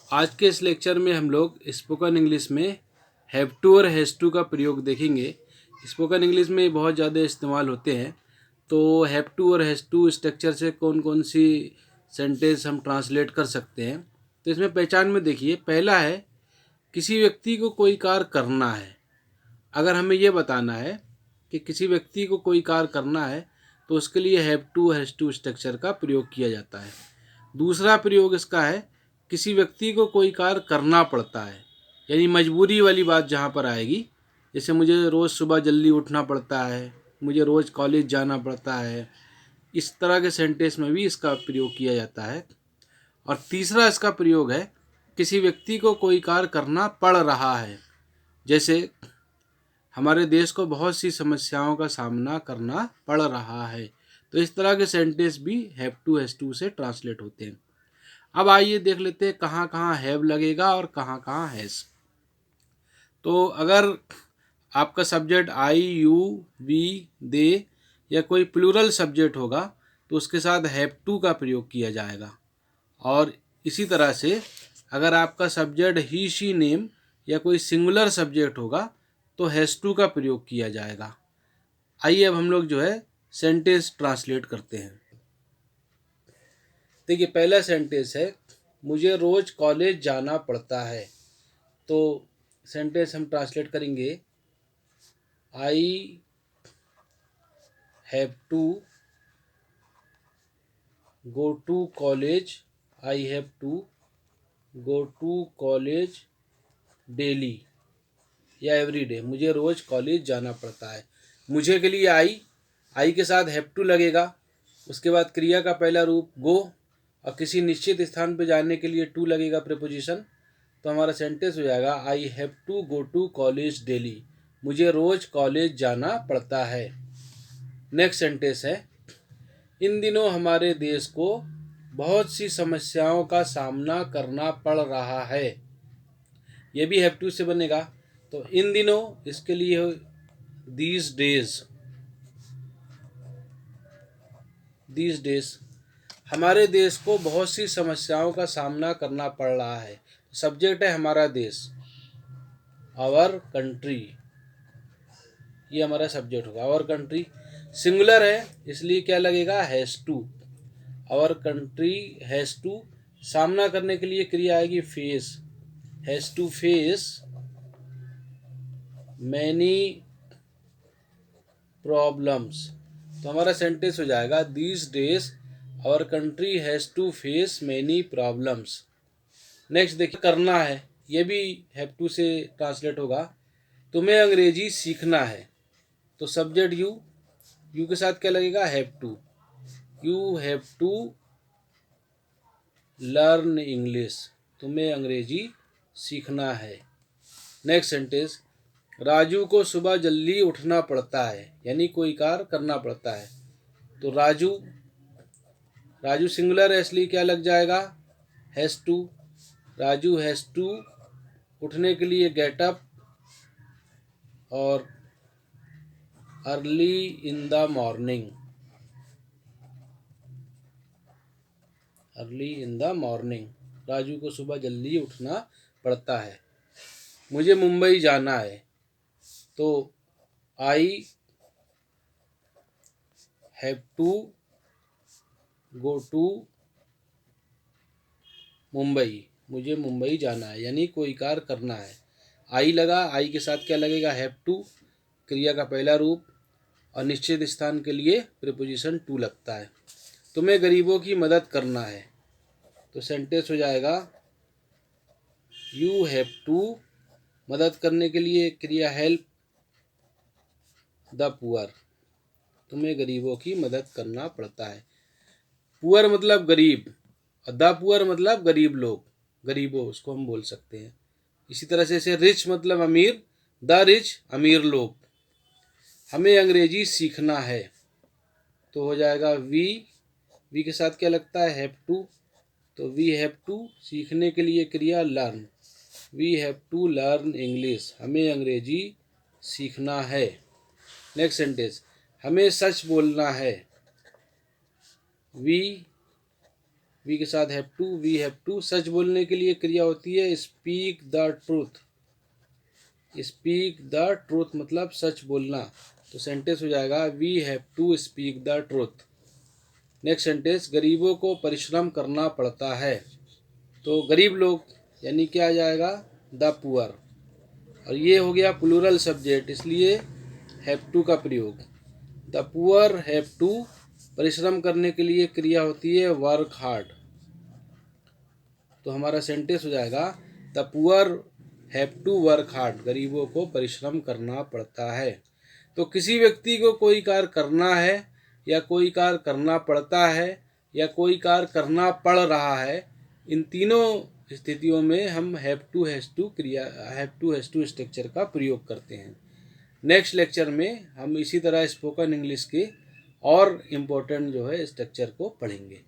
आज के इस लेक्चर में हम लोग स्पोकन इंग्लिश में हैव टू और हैज़ टू का प्रयोग देखेंगे। स्पोकन इंग्लिश में बहुत ज़्यादा इस्तेमाल होते हैं। तो हैव टू और हैज़ टू स्ट्रक्चर से कौन कौन सी सेंटेंस हम ट्रांसलेट कर सकते हैं। तो इसमें पहचान में देखिए, पहला है किसी व्यक्ति को कोई कार्य करना है। अगर हमें ये बताना है कि किसी व्यक्ति को कोई कार्य करना है तो उसके लिए have to has to structure का प्रयोग किया जाता है। दूसरा प्रयोग इसका है किसी व्यक्ति को कोई कार्य करना पड़ता है, यानी मजबूरी वाली बात जहाँ पर आएगी, जैसे मुझे रोज़ सुबह जल्दी उठना पड़ता है, मुझे रोज़ कॉलेज जाना पड़ता है, इस तरह के सेंटेंस में भी इसका प्रयोग किया जाता है। और तीसरा इसका प्रयोग है किसी व्यक्ति को कोई कार्य करना पड़ रहा है, जैसे हमारे देश को बहुत सी समस्याओं का सामना करना पड़ रहा है। तो इस तरह के सेंटेंस भी हैव टू हैज़ टू से ट्रांसलेट होते हैं। अब आइए देख लेते हैं कहाँ कहाँ हैव लगेगा और कहाँ कहाँ हैज़। तो अगर आपका सब्जेक्ट आई, यू, वी, दे या कोई प्लूरल सब्जेक्ट होगा तो उसके साथ हैव टू का प्रयोग किया जाएगा। और इसी तरह से अगर आपका सब्जेक्ट ही, शी, नेम या कोई सिंगुलर सब्जेक्ट होगा तो हैज़ टू का प्रयोग किया जाएगा। आइए अब हम लोग जो है सेंटेंस ट्रांसलेट करते हैं। देखिए, पहला सेंटेंस है मुझे रोज़ कॉलेज जाना पड़ता है। तो सेंटेंस हम ट्रांसलेट करेंगे, I have to go to college, I have to go to college daily या एवरी डे। मुझे रोज़ कॉलेज जाना पड़ता है। मुझे के लिए आई के साथ हैव टू लगेगा, उसके बाद क्रिया का पहला रूप गो और किसी निश्चित स्थान पर जाने के लिए टू लगेगा प्रीपोजिशन। तो हमारा सेंटेंस हो जाएगा I have to go to college daily. मुझे रोज़ कॉलेज जाना पड़ता है। नेक्स्ट सेंटेंस है इन दिनों हमारे देश को बहुत सी समस्याओं का सामना करना पड़ रहा है। ये भी हैव टू से बनेगा। तो इन दिनों, इसके लिए दीज डेज हमारे देश को बहुत सी समस्याओं का सामना करना पड़ रहा है। सब्जेक्ट है हमारा देश, आवर कंट्री, ये हमारा सब्जेक्ट होगा। आवर कंट्री सिंगुलर है इसलिए क्या लगेगा, has to. Our country has to, सामना करने के लिए क्रिया आएगी face, has to face many problems. तो हमारा सेंटेंस हो जाएगा these days our country has to face many problems. Next देखिए, करना है, ये भी हैव टू से ट्रांसलेट होगा। तुम्हें अंग्रेजी सीखना है। तो सब्जेक्ट यू के साथ क्या लगेगा, have to. You have to learn English. तुम्हें अंग्रेजी सीखना है। नेक्स्ट सेंटेंस, राजू को सुबह जल्दी उठना पड़ता है, यानी कोई कार्य करना पड़ता है। तो राजू सिंगुलर है इसलिए क्या लग जाएगा, has to. Raju has to उठने के लिए गेट अप और early in the morning. Early in the morning, Raju को सुबह जल्दी उठना पड़ता है। मुझे मुंबई जाना है। तो I have to go to Mumbai. मुझे मुंबई जाना है, यानी कोई कार्य करना है। आई लगा, आई के साथ क्या लगेगा, हैव टू, क्रिया का पहला रूप और निश्चित स्थान के लिए प्रीपोजिशन टू लगता है। तुम्हें गरीबों की मदद करना है। तो सेंटेंस हो जाएगा यू हैव टू, मदद करने के लिए क्रिया हेल्प द पुअर। तुम्हें गरीबों की मदद करना पड़ता है। पुअर मतलब गरीब और द पुअर मतलब गरीब लोग, गरीबों, उसको हम बोल सकते हैं। इसी तरह से रिच मतलब अमीर, द रिच अमीर लोग। हमें अंग्रेजी सीखना है। तो हो जाएगा वी के साथ क्या लगता है, हैव टू। तो वी हैव टू, सीखने के लिए क्रिया learn. We have to learn English. हमें अंग्रेजी सीखना है। नेक्स्ट सेंटेंस, हमें सच बोलना है। वी वी के साथ have to, we have to. सच बोलने के लिए क्रिया होती है speak the truth. Speak the truth मतलब सच बोलना, तो सेंटेंस हो जाएगा we have to speak the truth. Next sentence, गरीबों को परिश्रम करना पड़ता है। तो गरीब लोग यानी क्या आ जाएगा, द पुअर। और ये हो गया प्लूरल सब्जेक्ट, इसलिए हैव टू का प्रयोग। द पुअर हैव टू, परिश्रम करने के लिए क्रिया होती है वर्क हार्ड। तो हमारा सेंटेंस हो जाएगा the poor have to work hard, गरीबों को परिश्रम करना पड़ता है। तो किसी व्यक्ति को कोई कार्य करना है या कोई कार्य करना पड़ता है या कोई कार्य करना पड़ रहा है, इन तीनों स्थितियों में हम have to has to structure का प्रयोग करते हैं। नेक्स्ट लेक्चर में हम इसी तरह स्पोकन इंग्लिश के और इम्पोर्टेंट जो है स्ट्रक्चर को पढ़ेंगे।